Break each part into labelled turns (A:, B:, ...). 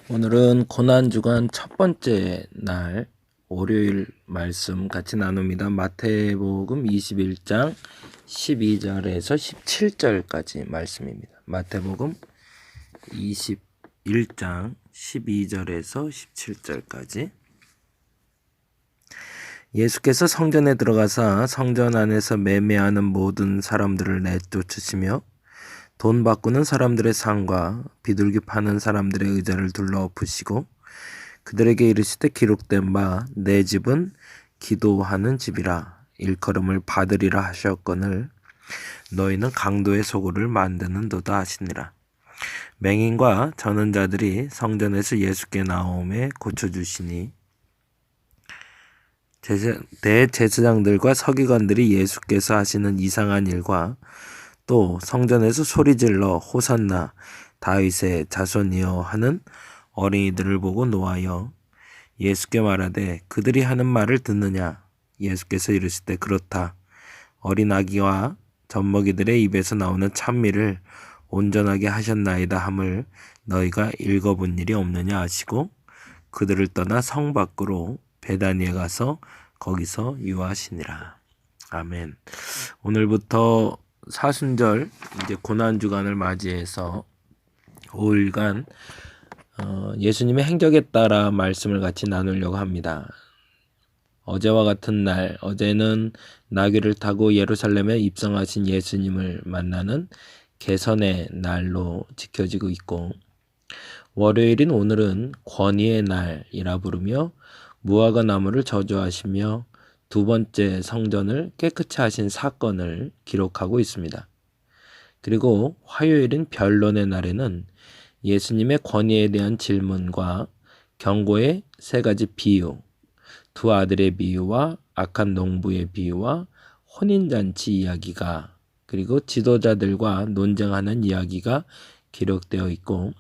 A: 오늘은 고난주간 첫 번째 날 월요일 말씀 같이 나눕니다. 마태복음 21장 12절에서 17절까지 말씀입니다. 마태복음 21장 12절에서 17절까지. 예수께서 성전에 들어가사 성전 안에서 매매하는 모든 사람들을 내쫓으시며 돈 바꾸는 사람들의 상과 비둘기 파는 사람들의 의자를 둘러 엎으시고 그들에게 이르시되 기록된 바 내 집은 기도하는 집이라 일컬음을 받으리라 하셨거늘 너희는 강도의 소굴을 만드는도다 하시니라. 맹인과 저는 자들이 성전에서 예수께 나오매 고쳐주시니 대제사장들과 서기관들이 예수께서 하시는 이상한 일과 또 성전에서 소리질러 호산나 다윗의 자손이여 하는 어린이들을 보고 노하여 예수께 말하되 그들이 하는 말을 듣느냐. 예수께서 이르시되 그렇다. 어린 아기와 젖먹이들의 입에서 나오는 찬미를 온전하게 하셨나이다 함을 너희가 읽어본 일이 없느냐 하시고 그들을 떠나 성 밖으로 베다니에 가서 거기서 유하시니라. 아멘. 오늘부터 사순절 이제 고난주간을 맞이해서 5일간 예수님의 행적에 따라 말씀을 같이 나누려고 합니다. 어제와 같은 날, 어제는 나귀를 타고 예루살렘에 입성하신 예수님을 만나는 개선의 날로 지켜지고 있고, 월요일인 오늘은 권위의 날이라 부르며 무화과 나무를 저주하시며 두 번째 성전을 깨끗이 하신 사건을 기록하고 있습니다. 그리고 화요일인 변론의 날에는 예수님의 권위에 대한 질문과 경고의 세 가지 비유, 두 아들의 비유와 악한 농부의 비유와 혼인잔치 이야기가 그리고 지도자들과 논쟁하는 이야기가 기록되어 있고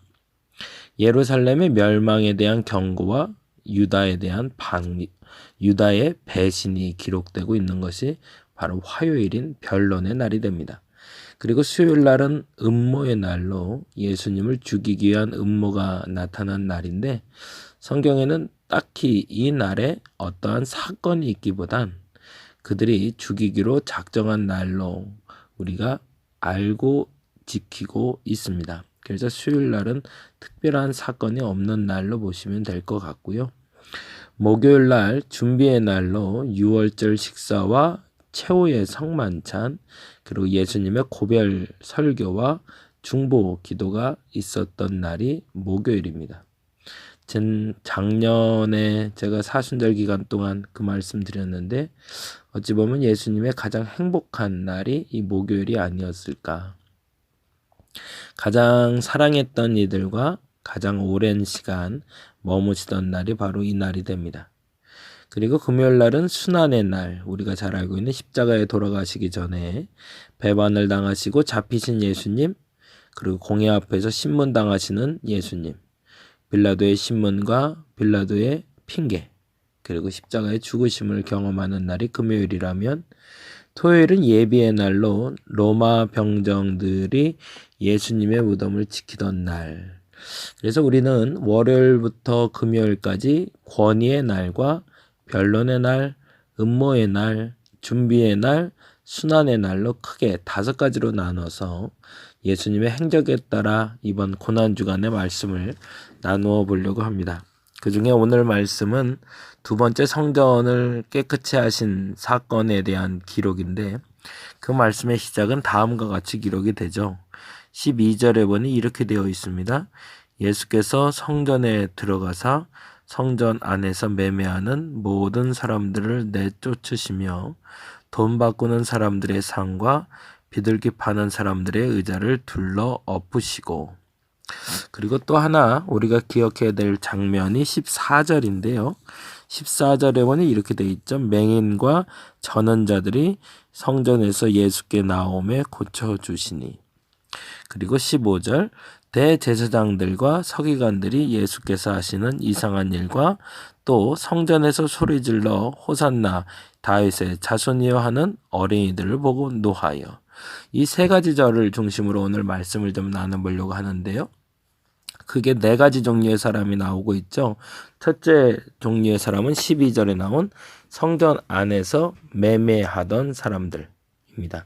A: 예루살렘의 멸망에 대한 경고와 유다의 배신이 기록되고 있는 것이 바로 화요일인 변론의 날이 됩니다. 그리고 수요일 날은 음모의 날로 예수님을 죽이기 위한 음모가 나타난 날인데 성경에는 딱히 이 날에 어떠한 사건이 있기보단 그들이 죽이기로 작정한 날로 우리가 알고 지키고 있습니다. 그래서 수요일 날은 특별한 사건이 없는 날로 보시면 될 것 같고요. 목요일 날 준비의 날로 유월절 식사와 최후의 성만찬 그리고 예수님의 고별 설교와 중보 기도가 있었던 날이 목요일입니다. 작년에 제가 사순절 기간 동안 그 말씀 드렸는데 어찌 보면 예수님의 가장 행복한 날이 이 목요일이 아니었을까. 가장 사랑했던 이들과 가장 오랜 시간 머무시던 날이 바로 이 날이 됩니다. 그리고 금요일 날은 순환의 날, 우리가 잘 알고 있는 십자가에 돌아가시기 전에 배반을 당하시고 잡히신 예수님, 그리고 공회 앞에서 신문당하시는 예수님, 빌라도의 신문과 빌라도의 핑계, 그리고 십자가의 죽으심을 경험하는 날이 금요일이라면 토요일은 예비의 날로 로마 병정들이 예수님의 무덤을 지키던 날. 그래서 우리는 월요일부터 금요일까지 권위의 날과 변론의 날, 음모의 날, 준비의 날, 순환의 날로 크게 5가지로 나눠서 예수님의 행적에 따라 이번 고난주간의 말씀을 나누어 보려고 합니다. 그 중에 오늘 말씀은 두 번째 성전을 깨끗이 하신 사건에 대한 기록인데 그 말씀의 시작은 다음과 같이 기록이 되죠. 12절에 보니 이렇게 되어 있습니다. 예수께서 성전에 들어가사 성전 안에서 매매하는 모든 사람들을 내쫓으시며 돈 바꾸는 사람들의 상과 비둘기 파는 사람들의 의자를 둘러 엎으시고 그리고 또 하나 우리가 기억해야 될 장면이 14절인데요. 14절에 보니 이렇게 되어 있죠. 맹인과 저는 자들이 성전에서 예수께 나오매 고쳐주시니 그리고 15절 대제사장들과 서기관들이 예수께서 하시는 이상한 일과 또 성전에서 소리질러 호산나 다윗의 자손이여 하는 어린이들을 보고 노하여 이 세 가지 절을 중심으로 오늘 말씀을 좀 나눠보려고 하는데요. 크게 네 가지 종류의 사람이 나오고 있죠. 첫째 종류의 사람은 12절에 나온 성전 안에서 매매하던 사람들입니다.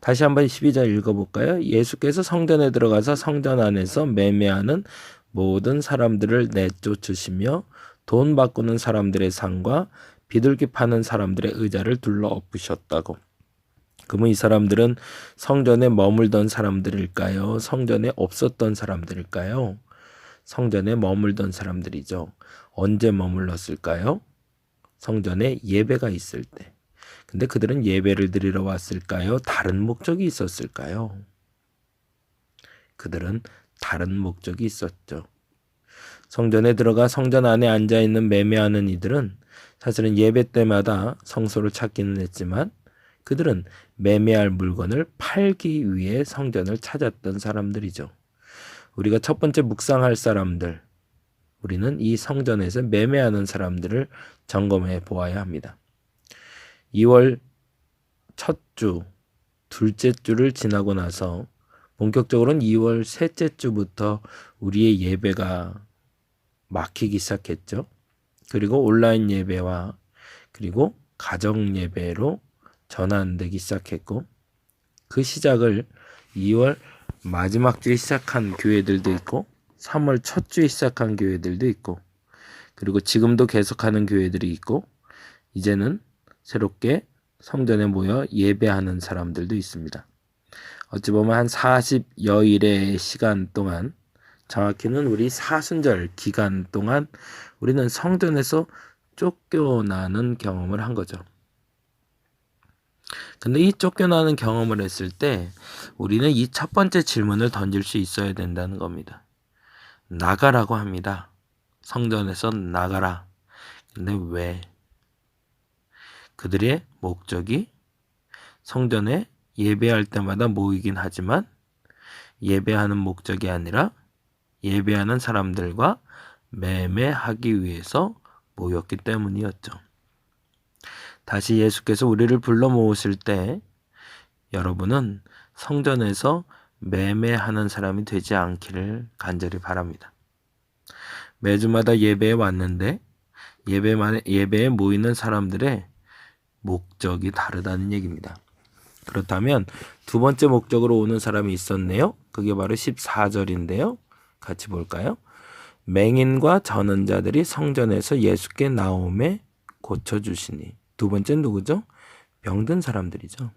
A: 다시 한번 12절 읽어볼까요? 예수께서 성전에 들어가서 성전 안에서 매매하는 모든 사람들을 내쫓으시며 돈 바꾸는 사람들의 상과 비둘기 파는 사람들의 의자를 둘러 엎으셨다고. 그러면 이 사람들은 성전에 머물던 사람들일까요? 성전에 없었던 사람들일까요? 성전에 머물던 사람들이죠. 언제 머물렀을까요? 성전에 예배가 있을 때. 근데 그들은 예배를 드리러 왔을까요? 다른 목적이 있었을까요? 그들은 다른 목적이 있었죠. 성전에 들어가 성전 안에 앉아있는 매매하는 이들은 사실은 예배 때마다 성소를 찾기는 했지만 그들은 매매할 물건을 팔기 위해 성전을 찾았던 사람들이죠. 우리가 첫 번째 묵상할 사람들, 우리는 이 성전에서 매매하는 사람들을 점검해 보아야 합니다. 2월 첫 주, 둘째 주를 지나고 나서 본격적으로는 2월 셋째 주부터 우리의 예배가 막히기 시작했죠. 그리고 온라인 예배와 그리고 가정 예배로 전환되기 시작했고 그 시작을 2월 마지막 주에 시작한 교회들도 있고 3월 첫 주에 시작한 교회들도 있고 그리고 지금도 계속하는 교회들이 있고 이제는 새롭게 성전에 모여 예배하는 사람들도 있습니다. 어찌 보면 한 40여일의 시간 동안 정확히는 우리 사순절 기간 동안 우리는 성전에서 쫓겨나는 경험을 한 거죠. 근데 이 쫓겨나는 경험을 했을 때 우리는 이 첫 번째 질문을 던질 수 있어야 된다는 겁니다. 나가라고 합니다. 성전에서 나가라. 근데 왜? 그들의 목적이 성전에 예배할 때마다 모이긴 하지만 예배하는 목적이 아니라 예배하는 사람들과 매매하기 위해서 모였기 때문이었죠. 다시 예수께서 우리를 불러 모으실 때 여러분은 성전에서 매매하는 사람이 되지 않기를 간절히 바랍니다. 매주마다 예배에 왔는데 예배에 모이는 사람들의 목적이 다르다는 얘기입니다. 그렇다면 두 번째 목적으로 오는 사람이 있었네요. 그게 바로 14절인데요. 같이 볼까요? 맹인과 저는 자들이 성전에서 예수께 나오매 고쳐주시니. 두 번째는 누구죠? 병든 사람들이죠.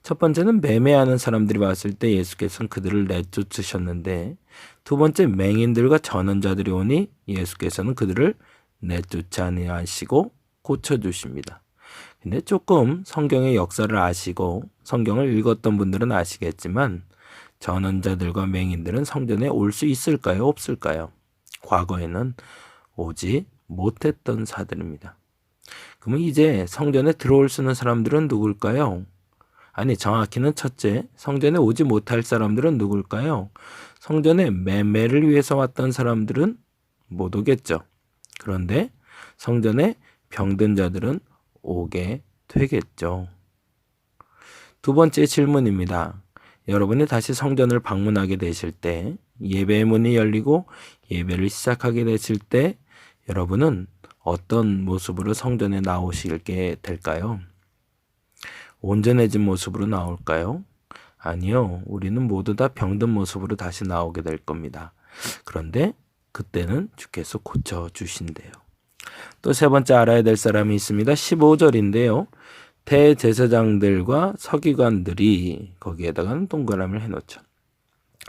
A: 첫 번째는 매매하는 사람들이 왔을 때 예수께서는 그들을 내쫓으셨는데 두 번째 맹인들과 전원자들이 오니 예수께서는 그들을 내쫓지 아니하시고 고쳐주십니다. 근데 조금 성경의 역사를 아시고 성경을 읽었던 분들은 아시겠지만 전원자들과 맹인들은 성전에 올 수 있을까요? 없을까요? 과거에는 오지 못했던 사들입니다. 그러면 이제 성전에 들어올 수 있는 사람들은 누굴까요? 아니, 정확히는 첫째, 성전에 오지 못할 사람들은 누굴까요? 성전에 매매를 위해서 왔던 사람들은 못 오겠죠. 그런데 성전에 병든 자들은 오게 되겠죠. 두 번째 질문입니다. 여러분이 다시 성전을 방문하게 되실 때, 예배의 문이 열리고 예배를 시작하게 되실 때 여러분은 어떤 모습으로 성전에 나오시게 될까요? 온전해진 모습으로 나올까요? 아니요. 우리는 모두 다 병든 모습으로 다시 나오게 될 겁니다. 그런데 그때는 주께서 고쳐주신대요. 또 세 번째 알아야 될 사람이 있습니다. 15절인데요. 대제사장들과 서기관들이 거기에다가는 동그라미를 해놓죠.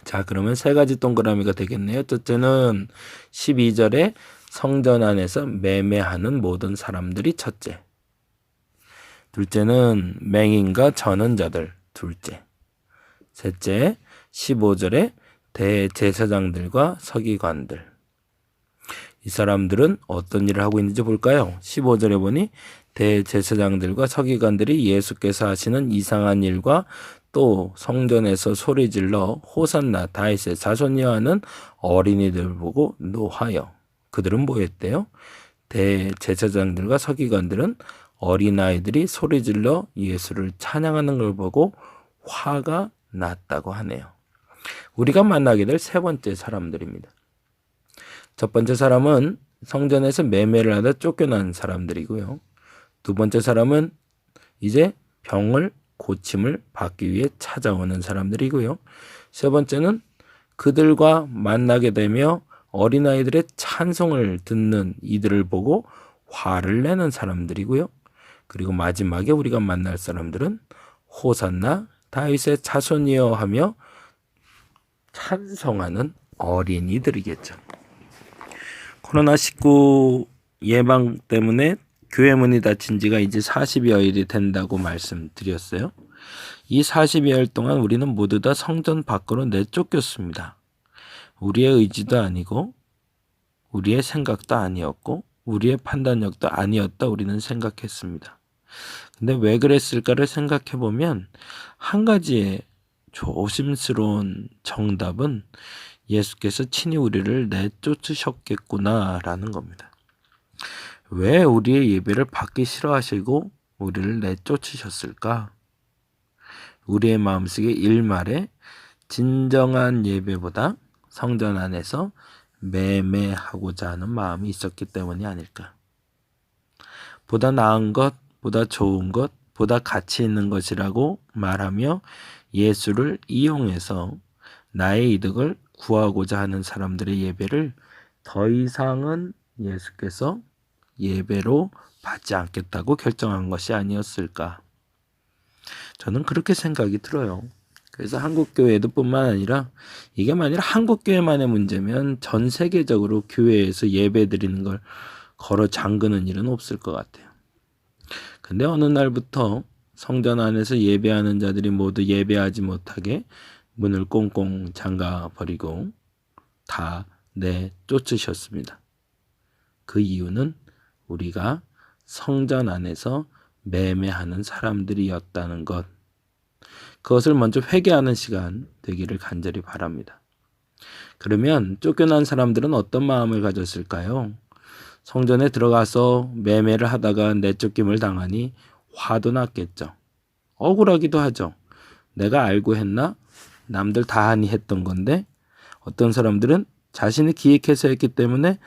A: 자, 그러면 세 가지 동그라미가 되겠네요. 첫째는 12절에 성전 안에서 매매하는 모든 사람들이 첫째. 둘째는 맹인과 저는 자들, 둘째. 셋째, 15절에 대제사장들과 서기관들. 이 사람들은 어떤 일을 하고 있는지 볼까요? 15절에 보니 대제사장들과 서기관들이 예수께서 하시는 이상한 일과 또 성전에서 소리질러 호산나 다윗의 자손이여 하는 어린이들 보고 노하여. 그들은 뭐 했대요? 대제사장들과 서기관들은 어린아이들이 소리질러 예수를 찬양하는 걸 보고 화가 났다고 하네요. 우리가 만나게 될 세 번째 사람들입니다. 첫 번째 사람은 성전에서 매매를 하다 쫓겨난 사람들이고요. 두 번째 사람은 이제 병을 고침을 받기 위해 찾아오는 사람들이고요. 세 번째는 그들과 만나게 되며 어린아이들의 찬송을 듣는 이들을 보고 화를 내는 사람들이고요. 그리고 마지막에 우리가 만날 사람들은 호산나 다윗의 자손이여 하며 찬송하는 어린이들이겠죠. 코로나19 예방 때문에 교회 문이 닫힌 지가 이제 40여일이 된다고 말씀드렸어요. 이 40여일 동안 우리는 모두 다 성전 밖으로 내쫓겼습니다. 우리의 의지도 아니고 우리의 생각도 아니었고 우리의 판단력도 아니었다 우리는 생각했습니다. 근데 왜 그랬을까를 생각해 보면 한 가지의 조심스러운 정답은 예수께서 친히 우리를 내쫓으셨겠구나라는 겁니다. 왜 우리의 예배를 받기 싫어하시고 우리를 내쫓으셨을까? 우리의 마음속에 일말에 진정한 예배보다 성전 안에서 매매하고자 하는 마음이 있었기 때문이 아닐까. 보다 나은 것, 보다 좋은 것, 보다 가치 있는 것이라고 말하며 예수를 이용해서 나의 이득을 구하고자 하는 사람들의 예배를 더 이상은 예수께서 예배로 받지 않겠다고 결정한 것이 아니었을까. 저는 그렇게 생각이 들어요. 그래서 한국교회도 뿐만 아니라 이게 만일 한국교회만의 문제면 전 세계적으로 교회에서 예배 드리는 걸 걸어 잠그는 일은 없을 것 같아요. 근데 어느 날부터 성전 안에서 예배하는 자들이 모두 예배하지 못하게 문을 꽁꽁 잠가 버리고 다 내쫓으셨습니다. 그 이유는 우리가 성전 안에서 매매하는 사람들이었다는 것. 그것을 먼저 회개하는 시간 되기를 간절히 바랍니다. 그러면 쫓겨난 사람들은 어떤 마음을 가졌을까요? 성전에 들어가서 매매를 하다가 내쫓김을 당하니 화도 났겠죠. 억울하기도 하죠. 내가 알고 했나? 남들 다 하니 했던 건데 어떤 사람들은 자신이 기획해서 했기 때문에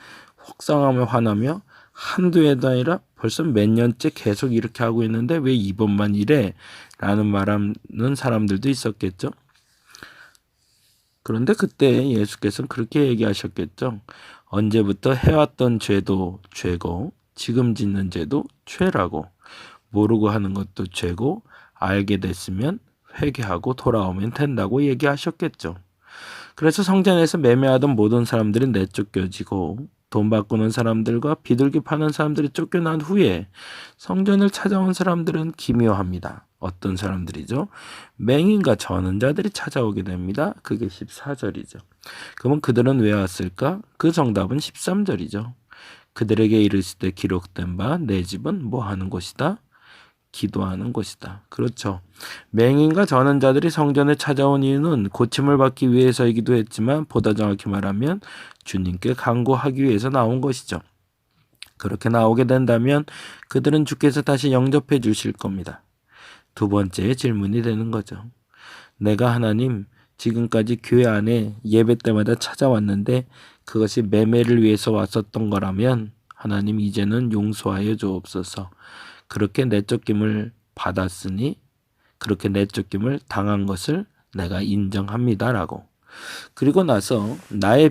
A: 속상하며 화나며 한두 해도 아니라 벌써 몇 년째 계속 이렇게 하고 있는데 왜 이번만 이래? 라는 말하는 사람들도 있었겠죠. 그런데 그때 예수께서는 그렇게 얘기하셨겠죠. 언제부터 해왔던 죄도 죄고 지금 짓는 죄도 죄라고 모르고 하는 것도 죄고 알게 됐으면 회개하고 돌아오면 된다고 얘기하셨겠죠. 그래서 성전에서 매매하던 모든 사람들이 내쫓겨지고 돈 바꾸는 사람들과 비둘기 파는 사람들이 쫓겨난 후에 성전을 찾아온 사람들은 기묘합니다. 어떤 사람들이죠? 맹인과 저는 자들이 찾아오게 됩니다. 그게 14절이죠. 그러면 그들은 왜 왔을까? 그 정답은 13절이죠. 그들에게 이르실 때 기록된 바 내 집은 뭐 하는 곳이다? 기도하는 곳이다. 그렇죠. 맹인과 저는 자들이 성전에 찾아온 이유는 고침을 받기 위해서이기도 했지만 보다 정확히 말하면 주님께 간구하기 위해서 나온 것이죠. 그렇게 나오게 된다면 그들은 주께서 다시 영접해 주실 겁니다. 두 번째의 질문이 되는 거죠. 내가 하나님 지금까지 교회 안에 예배 때마다 찾아왔는데 그것이 매매를 위해서 왔었던 거라면 하나님 이제는 용서하여 주옵소서. 그렇게 내쫓김을 받았으니 그렇게 내쫓김을 당한 것을 내가 인정합니다라고. 그리고 나서 나의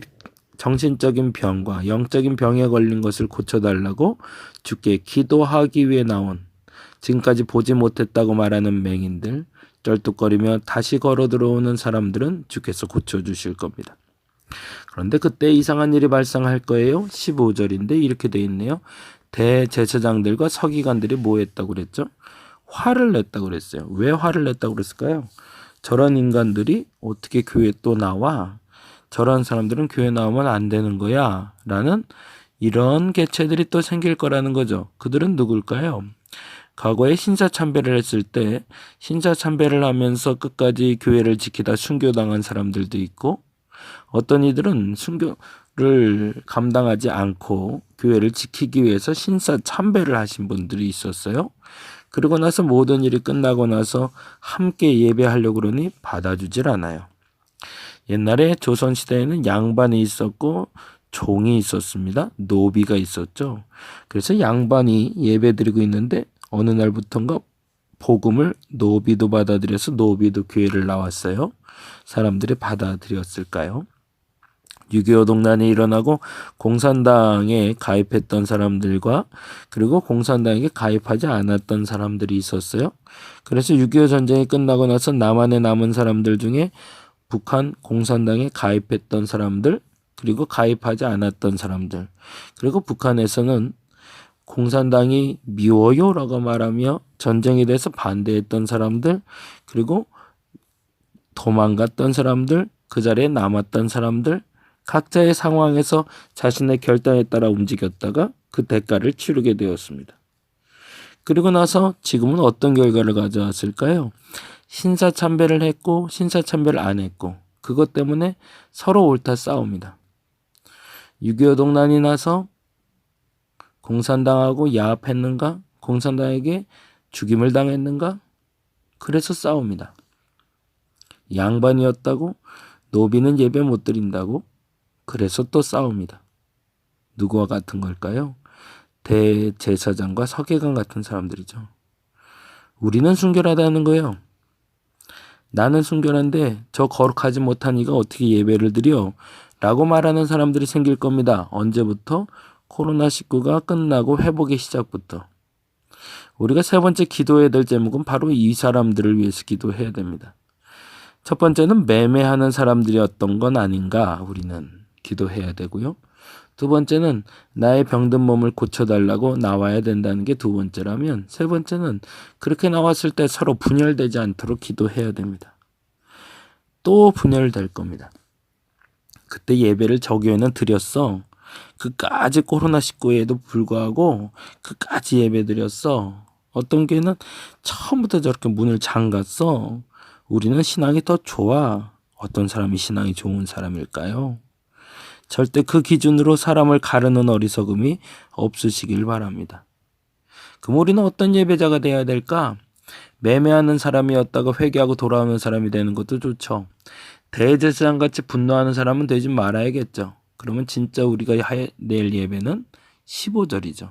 A: 정신적인 병과 영적인 병에 걸린 것을 고쳐달라고 주께 기도하기 위해 나온 지금까지 보지 못했다고 말하는 맹인들, 쩔뚝거리며 다시 걸어 들어오는 사람들은 주께서 고쳐주실 겁니다. 그런데 그때 이상한 일이 발생할 거예요. 15절인데 이렇게 돼 있네요. 대제사장들과 서기관들이 뭐 했다고 그랬죠? 화를 냈다고 그랬어요. 왜 화를 냈다고 그랬을까요? 저런 인간들이 어떻게 교회에 또 나와? 저런 사람들은 교회 나오면 안 되는 거야 라는 이런 개체들이 또 생길 거라는 거죠. 그들은 누굴까요? 과거에 신사참배를 했을 때 신사참배를 하면서 끝까지 교회를 지키다 순교당한 사람들도 있고 어떤 이들은 순교를 감당하지 않고 교회를 지키기 위해서 신사참배를 하신 분들이 있었어요. 그러고 나서 모든 일이 끝나고 나서 함께 예배하려고 그러니 받아주질 않아요. 옛날에 조선시대에는 양반이 있었고 종이 있었습니다. 노비가 있었죠. 그래서 양반이 예배드리고 있는데 어느 날부턴가 복음을 노비도 받아들여서 노비도 교회를 나왔어요. 사람들이 받아들였을까요? 6.25 동란이 일어나고 공산당에 가입했던 사람들과 그리고 공산당에게 가입하지 않았던 사람들이 있었어요. 그래서 6.25 전쟁이 끝나고 나서 남한에 남은 사람들 중에 북한 공산당에 가입했던 사람들, 그리고 가입하지 않았던 사람들, 그리고 북한에서는 공산당이 미워요라고 말하며 전쟁에 대해서 반대했던 사람들, 그리고 도망갔던 사람들, 그 자리에 남았던 사람들, 각자의 상황에서 자신의 결단에 따라 움직였다가 그 대가를 치르게 되었습니다. 그리고 나서 지금은 어떤 결과를 가져왔을까요? 신사참배를 했고 신사참배를 안 했고 그것 때문에 서로 옳다 싸웁니다. 6.25 동란이 나서 공산당하고 야합했는가? 공산당에게 죽임을 당했는가? 그래서 싸웁니다. 양반이었다고? 노비는 예배 못 드린다고? 그래서 또 싸웁니다. 누구와 같은 걸까요? 대제사장과 서기관 같은 사람들이죠. 우리는 순결하다는 거예요. 나는 순결한데 저 거룩하지 못한 이가 어떻게 예배를 드려? 라고 말하는 사람들이 생길 겁니다. 언제부터? 코로나19가 끝나고 회복의 시작부터. 우리가 세 번째 기도해야 될 제목은 바로 이 사람들을 위해서 기도해야 됩니다. 첫 번째는 매매하는 사람들이었던 건 아닌가 우리는 기도해야 되고요. 두 번째는 나의 병든 몸을 고쳐달라고 나와야 된다는 게 두 번째라면, 세 번째는 그렇게 나왔을 때 서로 분열되지 않도록 기도해야 됩니다. 또 분열될 겁니다. 그때 예배를 저 교회는 드렸어. 그까지 코로나19에도 불구하고 그까지 예배 드렸어. 어떤 교회는 처음부터 저렇게 문을 잠갔어. 우리는 신앙이 더 좋아. 어떤 사람이 신앙이 좋은 사람일까요? 절대 그 기준으로 사람을 가르는 어리석음이 없으시길 바랍니다. 그럼 우리는 어떤 예배자가 되어야 될까? 매매하는 사람이었다가 회개하고 돌아오는 사람이 되는 것도 좋죠. 대제사장같이 분노하는 사람은 되지 말아야겠죠. 그러면 진짜 우리가 낼 예배는 15절이죠.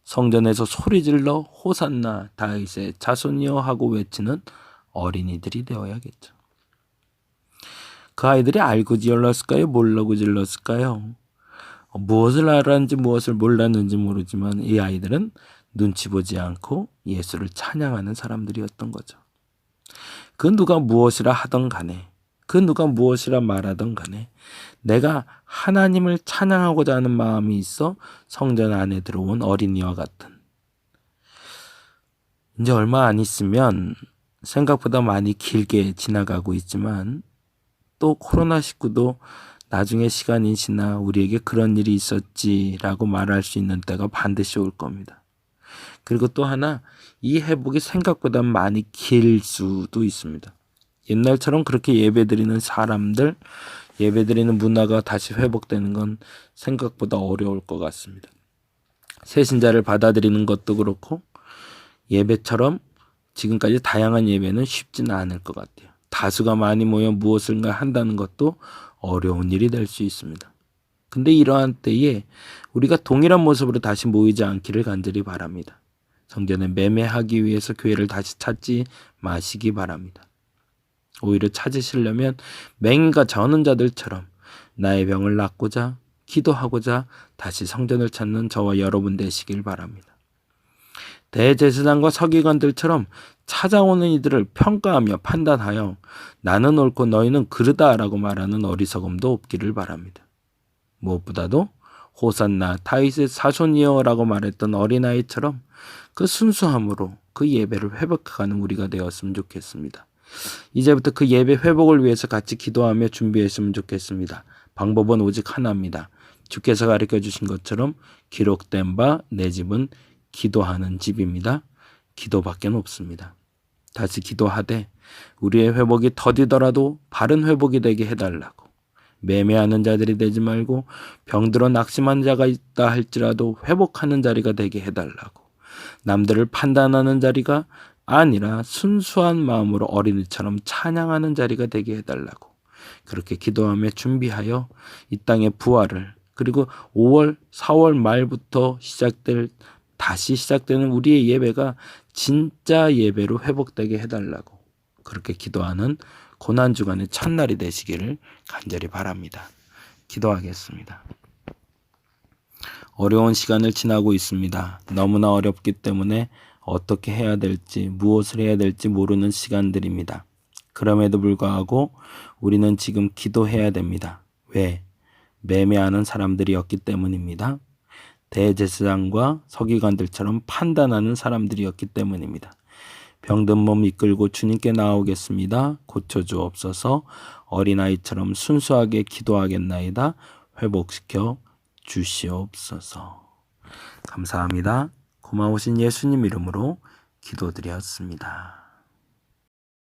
A: 성전에서 소리질러 호산나 다윗의 자손이여 하고 외치는 어린이들이 되어야겠죠. 그 아이들이 알고 질렀을까요? 모르고 질렀을까요? 무엇을 알았는지 무엇을 몰랐는지 모르지만 이 아이들은 눈치 보지 않고 예수를 찬양하는 사람들이었던 거죠. 그 누가 무엇이라 하던 간에, 그 누가 무엇이라 말하던 간에 내가 하나님을 찬양하고자 하는 마음이 있어 성전 안에 들어온 어린이와 같은. 이제 얼마 안 있으면 생각보다 많이 길게 지나가고 있지만 또 코로나19도 나중에 시간이 지나 우리에게 그런 일이 있었지라고 말할 수 있는 때가 반드시 올 겁니다. 그리고 또 하나, 이 회복이 생각보다 많이 길 수도 있습니다. 옛날처럼 그렇게 예배드리는 사람들, 예배드리는 문화가 다시 회복되는 건 생각보다 어려울 것 같습니다. 새신자를 받아들이는 것도 그렇고 예배처럼 지금까지 다양한 예배는 쉽지는 않을 것 같아요. 다수가 많이 모여 무엇인가 한다는 것도 어려운 일이 될 수 있습니다. 근데 이러한 때에 우리가 동일한 모습으로 다시 모이지 않기를 간절히 바랍니다. 성전에 매매하기 위해서 교회를 다시 찾지 마시기 바랍니다. 오히려 찾으시려면 맹인과 저는 자들처럼 나의 병을 낫고자 기도하고자 다시 성전을 찾는 저와 여러분 되시길 바랍니다. 대제사장과 서기관들처럼 찾아오는 이들을 평가하며 판단하여 나는 옳고 너희는 그르다라고 말하는 어리석음도 없기를 바랍니다. 무엇보다도 호산나 다윗의 자손이여라고 말했던 어린아이처럼 그 순수함으로 그 예배를 회복하는 우리가 되었으면 좋겠습니다. 이제부터 그 예배 회복을 위해서 같이 기도하며 준비했으면 좋겠습니다. 방법은 오직 하나입니다. 주께서 가르쳐 주신 것처럼 기록된 바 내 집은 기도하는 집입니다. 기도밖에 없습니다. 다시 기도하되 우리의 회복이 더디더라도 바른 회복이 되게 해달라고, 매매하는 자들이 되지 말고 병들어 낙심한 자가 있다 할지라도 회복하는 자리가 되게 해달라고, 남들을 판단하는 자리가 아니라 순수한 마음으로 어린이처럼 찬양하는 자리가 되게 해달라고, 그렇게 기도하며 준비하여 이 땅의 부활을, 그리고 5월, 4월 말부터 다시 시작되는 우리의 예배가 진짜 예배로 회복되게 해달라고 그렇게 기도하는 고난주간의 첫날이 되시기를 간절히 바랍니다. 기도하겠습니다. 어려운 시간을 지나고 있습니다. 너무나 어렵기 때문에 어떻게 해야 될지, 무엇을 해야 될지 모르는 시간들입니다. 그럼에도 불구하고 우리는 지금 기도해야 됩니다. 왜? 매매하는 사람들이었기 때문입니다. 대제사장과 서기관들처럼 판단하는 사람들이었기 때문입니다. 병든 몸 이끌고 주님께 나오겠습니다. 고쳐주옵소서. 어린아이처럼 순수하게 기도하겠나이다. 회복시켜 주시옵소서. 감사합니다. 고마우신 예수님 이름으로 기도드렸습니다.